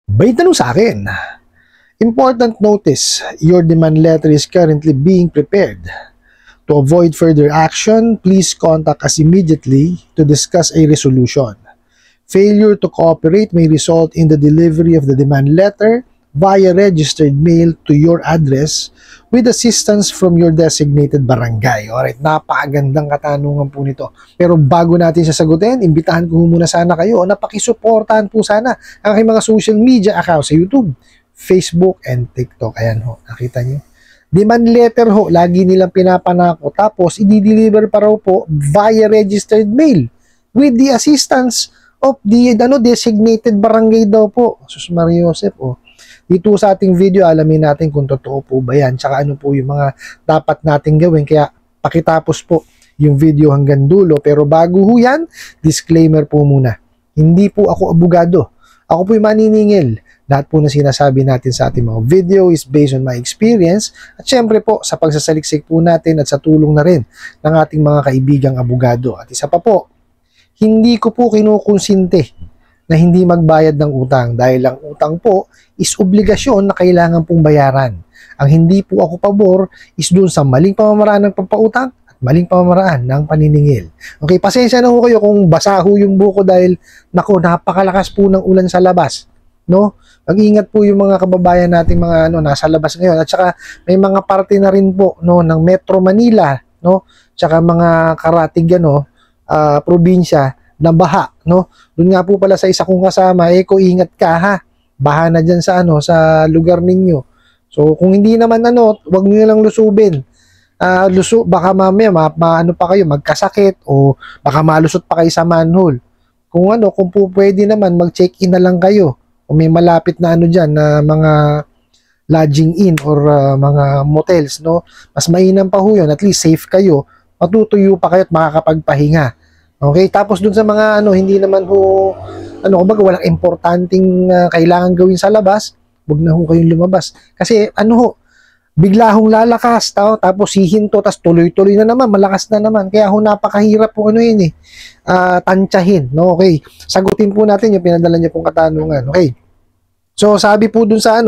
May tanong sa akin, important notice, your demand letter is currently being prepared. To avoid further action, please contact us immediately to discuss a resolution. Failure to cooperate may result in the delivery of the demand letter via registered mail to your address with assistance from your designated barangay. Alright, napakagandang katanungan po nito. Pero bago natin sasagutin, imbitahan ko muna sana kayo na pakisuportahan po sana ang aking mga social media account sa YouTube, Facebook, and TikTok. Ayan ho, nakita nyo. Demand letter ho, lagi nilang pinapanako. Tapos, i-deliver pa raw po via registered mail with the assistance of the designated barangay daw po. Sus Maria Joseph, dito sa ating video, alamin natin kung totoo po ba yan. Tsaka ano po yung mga dapat natin gawin. Kaya pakitapos po yung video hanggang dulo. Pero bago ho yan, disclaimer po muna. Hindi po ako abogado. Ako po yung maniningil. Lahat po na sinasabi natin sa ating mga video is based on my experience. At syempre po, sa pagsasaliksik po natin at sa tulong na rin ng ating mga kaibigang abogado. At isa pa po, hindi ko po kinukonsinte na hindi magbayad ng utang dahil ang utang po is obligasyon na kailangan pong bayaran. Ang hindi po ako pabor is dun sa maling pamamaraan ng pampautang at maling pamamaraan ng paniningil. Okay, pasensya na ho kayo kung basa ho yung buko dahil nako, napakalakas po ng ulan sa labas. No? Mag-ingat po yung mga kababayan nating mga nasa labas ngayon. At saka may mga parte na rin po ng Metro Manila, no? Tsaka mga karatig probinsya na baha, no? Doon nga po pala sa isa kong kasama, ingat ka ha. Baha na diyan sa sa lugar ninyo. So kung hindi naman wag niyo lang lusubin. Baka mamaya pa kayo magkasakit o baka malusot pa kayo sa manhole. Kung po pwede naman mag-check-in na lang kayo. Kung may malapit na diyan na mga lodging in or mga motels, no? Mas mainam pa ho 'yun, at least safe kayo. Matutuyo pa kayo at makakapagpahinga. Okay, tapos dun sa mga hindi naman ho kumbaga walang importanteng kailangan gawin sa labas, wag na ho kayong lumabas. Kasi bigla hong lalakas tapos hihinto tapos tuloy-tuloy na naman, malakas na naman. Kaya ho napakahirap po tantsahin, no? Okay. Sagutin po natin yung pinadala niyo pong katanungan. Okay. So sabi po dun sa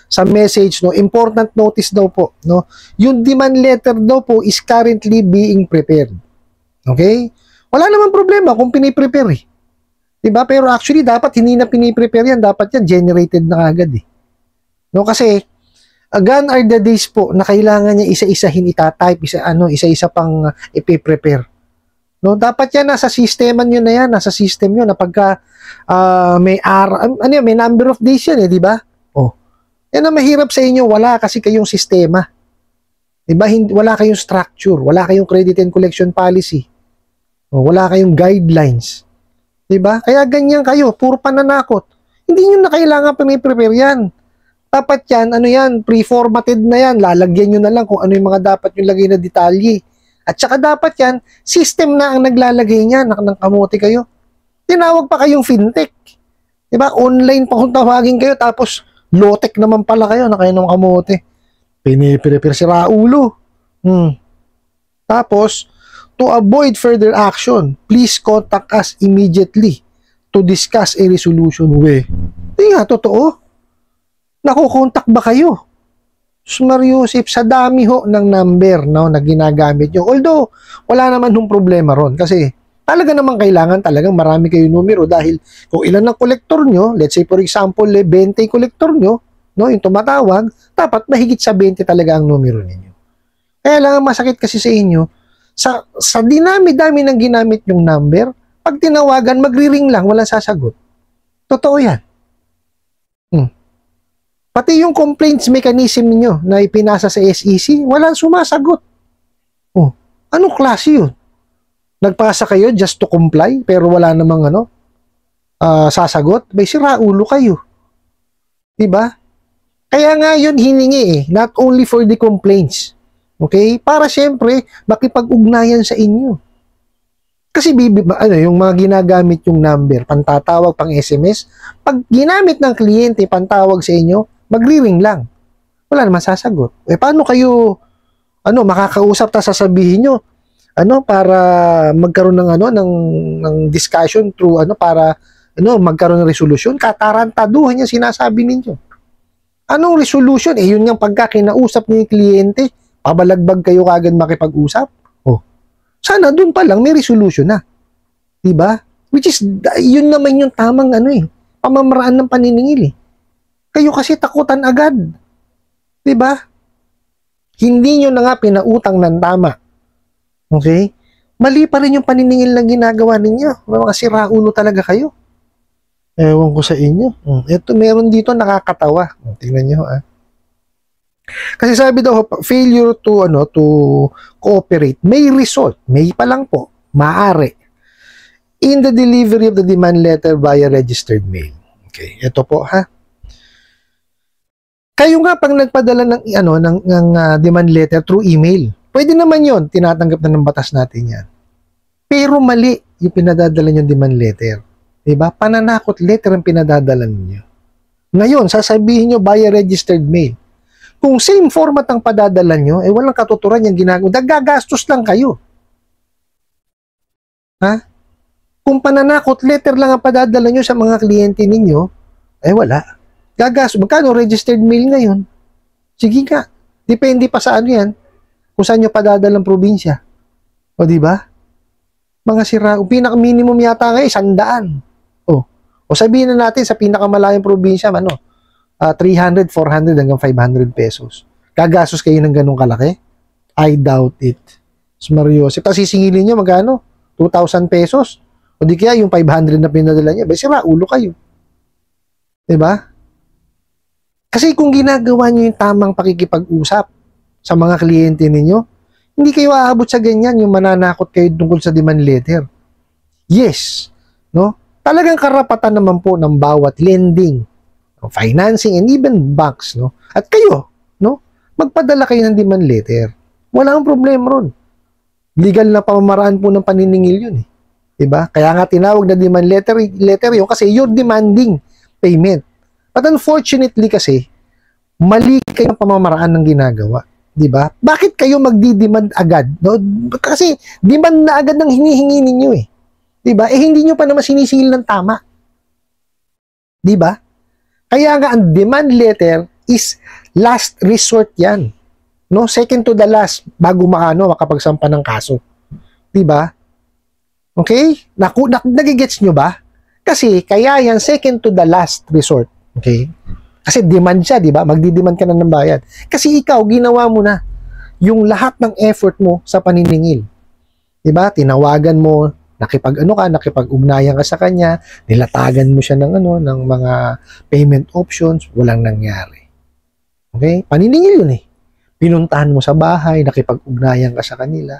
sa message important notice daw po, no? Yung demand letter daw po is currently being prepared. Okay? Wala namang problema kung piniprepare diba? Pero actually, dapat hindi na piniprepare yan. Dapat yan generated na agad No? Kasi, gone are the days po na kailangan niya isa-isahin itatype, isa-isa pang ipiprepare. No? Dapat yan, nasa sistema nyo na yan, nasa system nyo, na pagka may may number of days yan diba? Yan ang mahirap sa inyo, wala kasi kayong sistema. Diba? Wala kayong structure, wala kayong credit and collection policy. Wala kayong guidelines. Diba? Kaya ganyan kayo, puro pananakot. Hindi nyo na kailangan piniprepare yan. Dapat yan, pre-formatted na yan. Lalagyan nyo na lang kung ano yung mga dapat yung lagay na detalye. At saka dapat yan, system na ang naglalagay niya. Ng kamote kayo. Tinawag pa kayong fintech. Diba? Online pa kung tawagin kayo, tapos low-tech naman pala kayo na kayo ng kamote. Piniprepare si Raulo. Tapos, to avoid further action, please contact us immediately to discuss a resolution. Hindi nga, totoo. Nakukontak ba kayo? Maria Joseph, sa dami ng number na ginagamit nyo. Although, wala naman problema ron. Kasi, talaga naman kailangan talagang marami kayong numero dahil kung ilan ang kolektor nyo, let's say for example, 20 kolektor nyo, yung tumatawag, dapat mahigit sa 20 talaga ang numero ninyo. Kaya lang masakit kasi sa inyo, sa dinami-dami ng ginamit yung number, pag tinawagan, magri-ring lang, walang sasagot. Totoo yan. Pati yung complaints mechanism niyo na ipinasa sa SEC, walang sumasagot. Anong klase yun? Nagpasa kayo just to comply, pero wala namang sasagot? May sira ulo kayo. Diba? Kaya nga yun hiningi not only for the complaints. Okay? Para siyempre, makipag-ugnayan sa inyo. Kasi yung mga ginagamit yung number, pantatawag, pang SMS, pag ginamit ng kliyente, pantawag sa inyo, magri-ring lang. Wala naman sasagot. Paano kayo, makakausap ta sasabihin nyo, para magkaroon ng discussion through, para magkaroon ng resolution, katarantaduhan yung sinasabi ninyo. Anong resolution? Yun yung pagka kinausap niyo yung kliyente, pabalagbag kayo kagad makipag-usap. Sana dun pa lang may resolution na. Diba? Which is, yun naman yung tamang pamamaraan ng paniningil. Kayo kasi takutan agad. Diba? Hindi nyo na nga pinautang ng tama. Okay? Mali pa rin yung paniningil na ginagawa ninyo. Mga siraulo talaga kayo. Ewan ko sa inyo. Ito, meron dito nakakatawa. Tingnan nyo, Kasi sabi daw, failure to cooperate may result. May pa lang po. Maaari. In the delivery of the demand letter via registered mail. Okay, ito po Kayo nga pang nagpadala ng demand letter through email. Pwede naman 'yon, tinatanggap na ng batas natin 'yan. Pero mali yung pinadadala niyo demand letter. 'Di ba? Pananakot letter ang pinadadala niyo. Ngayon, sasabihin niyo via registered mail. Kung same format ang padadala nyo, walang katuturan yung ginagawa. Nagagastos lang kayo. Kung pananakot letter lang ang padadala nyo sa mga kliyente ninyo, wala. Gagastos. Magkano registered mail ngayon? Sige nga. Depende pa sa yan. Kung saan nyo padadalang probinsya. O diba? Mga sira. Pinaka-minimum yata nga 100. O sabihin na natin sa pinakamalayang probinsya, 300, 400 hanggang 500 pesos. Gagastos kayo ng ganong kalaki? I doubt it. Smaryosi. Tapos sisingilin nyo magkano? 2,000 pesos? O di kaya yung 500 na pinadala niya, sira, ulo kayo. Diba? Kasi kung ginagawa nyo yung tamang pakikipag-usap sa mga kliyente ninyo, hindi kayo aabot sa ganyan yung mananakot kayo tungkol sa demand letter. Yes. Talagang karapatan naman po ng bawat lending, financing, and even banks, at kayo, magpadala kayo ng demand letter. Wala akong problema ron. Legal na pamamaraan po ng paniningil yun. Diba? Kaya nga tinawag na demand letter yun kasi you're demanding payment. But unfortunately kasi, mali kayo ng pamamaraan ng ginagawa. Diba? Bakit kayo magdi-demand agad? Kasi demand na agad ng hinihingi ninyo Diba? Hindi nyo pa naman sinisigil ng tama. Diba? Kaya nga ang demand letter is last resort yan. Second to the last bago makapagsampa ng kaso. Diba? Okay? Nagigets nyo ba? Kasi kaya yan second to the last resort. Okay? Kasi demand siya, diba? Magdi-demand ka na ng bayad. Kasi ikaw, ginawa mo na yung lahat ng effort mo sa paniningil. Diba? Tinawagan mo, nakipag-ugnayan ka sa kanya, nilatagan mo siya ng mga payment options, walang nangyari. Okay? Paniningil yun Pinuntahan mo sa bahay, nakipag-ugnayan ka sa kanila,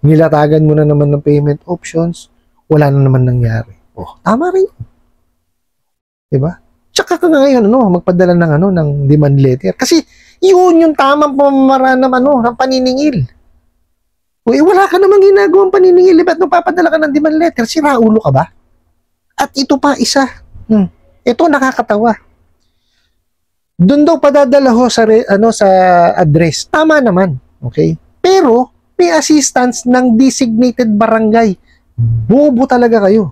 nilatagan mo na naman ng payment options, wala na naman nangyari. Tama rin. Diba? Tsaka ka ngayon, magpadala ng demand letter. Kasi, yun yung tamang pamamaraan ng paniningil. Wala ka namang ginagawang paniningil. Ba't papadala ka ng demand letter? Siraulo ka ba? At ito pa, isa. Ito, nakakatawa. Doon daw padadala sa address. Tama naman. Okay? Pero, may assistance ng designated barangay. Bobo talaga kayo.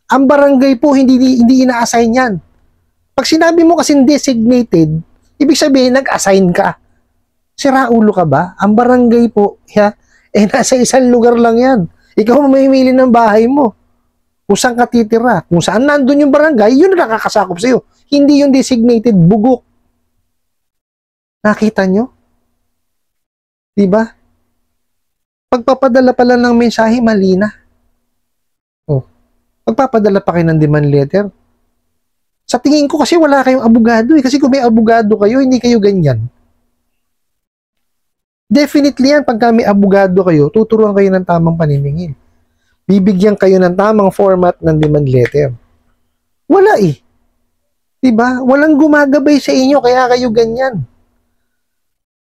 Ang barangay po, hindi ina-assign yan. Pag sinabi mo kasing designated, ibig sabihin, nag-assign ka. Siraulo ka ba? Ang barangay po, nasa isang lugar lang yan. Ikaw mamimili ng bahay mo. Kung saan ka titira. Kung saan nandun yung barangay, yun na nakakasakop sa'yo. Hindi yung designated bugok. Nakita nyo? Diba? Pagpapadala pala ng mensahe, mali na. Pagpapadala pa kayo ng demand letter. Sa tingin ko kasi wala kayong abogado Kasi kung may abogado kayo, hindi kayo ganyan. Definitely yan, pagka may abogado kayo, tuturuan kayo ng tamang paniningil. Bibigyan kayo ng tamang format ng demand letter. Wala Diba? Walang gumagabay sa inyo, kaya kayo ganyan.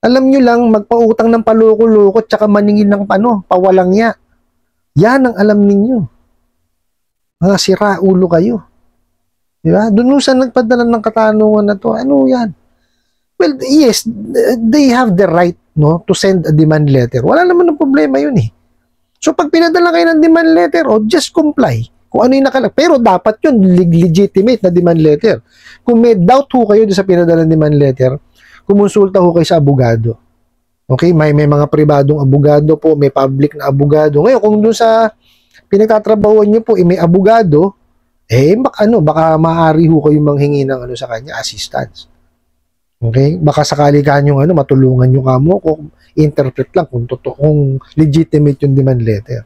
Alam nyo lang, magpautang ng paloko-loko tsaka maningil ng pawalang ya. Yan ang alam ninyo. Mga siraulo kayo. Diba? Doon sa nagpadala ng katanungan na to, ano yan? Well, yes, they have the right to send a demand letter. Wala naman ng problema yun So, pag pinadala kayo ng demand letter, just comply. Kung ano yung pero dapat yun, legitimate na demand letter. Kung may doubt ho kayo sa pinadala demand letter, kumonsulta ho kayo sa abogado. Okay? May mga pribadong abogado po, may public na abogado. Ngayon, kung doon sa pinagtatrabahuan nyo po, may abogado, baka maaari ho kayo manghingi ng sa kanya, assistance. Okay? Baka sakali kanyong matulungan nyo kamo kung interpret lang kung totoo, kung legitimate yung demand letter.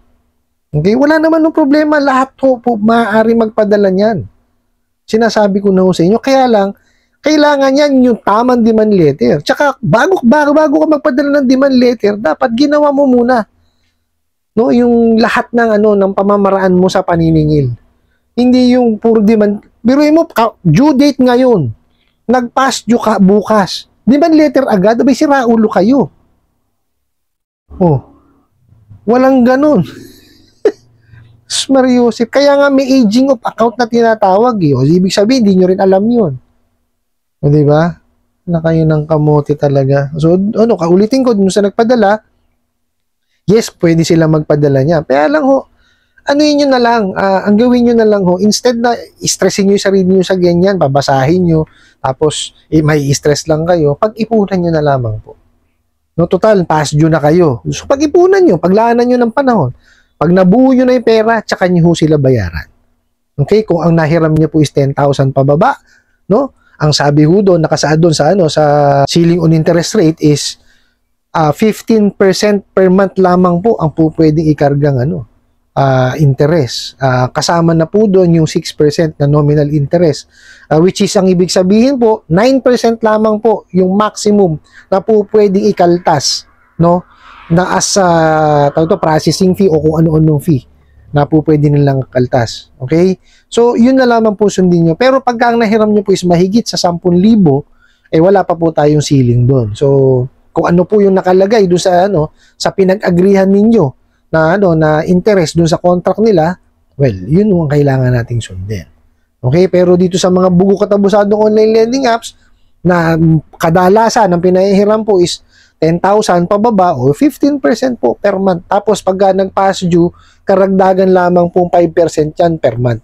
Okay? Wala naman ng problema. Lahat po maaari magpadala niyan. Sinasabi ko na ho sa inyo. Kaya lang, kailangan yan yung tamang demand letter. Tsaka, bago ka magpadala ng demand letter, dapat ginawa mo muna. No? Yung lahat ng, ng pamamaraan mo sa paniningil. Hindi yung puro demand. Biruin mo, due date ngayon. Nag-pass due ka bukas. Demand letter agad, abay sira ulo kayo. Oh. Walang ganun. Mariusip. Kaya nga may aging of account na tinatawag eh. O, ibig sabihin, hindi nyo rin alam yun. O, diba? Na kayo ng kamote talaga. So, kaulitin ko, dun sa nagpadala, yes, pwede sila magpadala niya. Kaya lang ho, yun na lang, ang gawin nyo na lang ho, instead na stressin nyo yung sarili nyo sa ganyan, babasahin nyo, tapos may stress lang kayo, pag-ipunan nyo na lamang po. No, total, past due na kayo. So, pag-ipunan nyo, paglaanan nyo ng panahon, pag nabuo nyo na yung pera, tsaka nyo ho sila bayaran. Okay? Kung ang nahiram nyo po is 10,000 pababa, no? Ang sabi ho doon, nakasaad doon sa ceiling on interest rate is 15% per month lamang po ang po pwedeng ikargang interest. Kasama na po doon yung 6% na nominal interest. Which is, ang ibig sabihin po, 9% lamang po yung maximum na po pwedeng ikaltas, no? Na as processing fee o kung ano-anong fee na po pwede nilang kaltas. Okay? So, yun na lamang po sundin nyo. Pero pagka ang nahiram nyo po is mahigit sa 10,000, wala pa po tayong ceiling doon. So, kung ano po yung nakalagay doon sa pinag-agrihan ninyo na interest doon sa contract nila, well, yun ang kailangan nating sundin. Okay? Pero dito sa mga bugo katabusadong online lending apps, na kadalasan ng pinahihiram po is 10,000 pababa o 15% po per month. Tapos pagka nag-pass due, karagdagan lamang po 5% yan per month.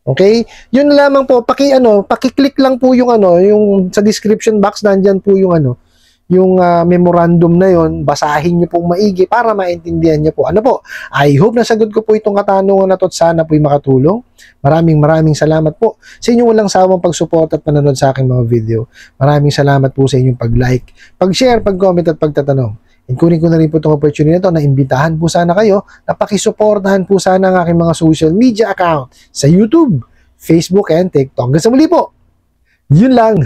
Okay? Yun lamang po, paki-click lang po yung yung sa description box nandiyan po yung memorandum na yon, basahin niyo pong maigi para maintindihan niyo po. I hope nasagot ko po itong katanungan na to at sana po'y makatulong. Maraming salamat po sa inyong walang sawang pagsuporta at panonood sa aking mga video. Maraming salamat po sa inyong pag-like, pag-share, pag-comment at pagtatanong. And kunin ko na rin po itong opportunity na ito na imbitahan po sana kayo na pakisuportahan po sana ang aking mga social media account sa YouTube, Facebook, and TikTok. Hanggang sa muli po. Yun lang.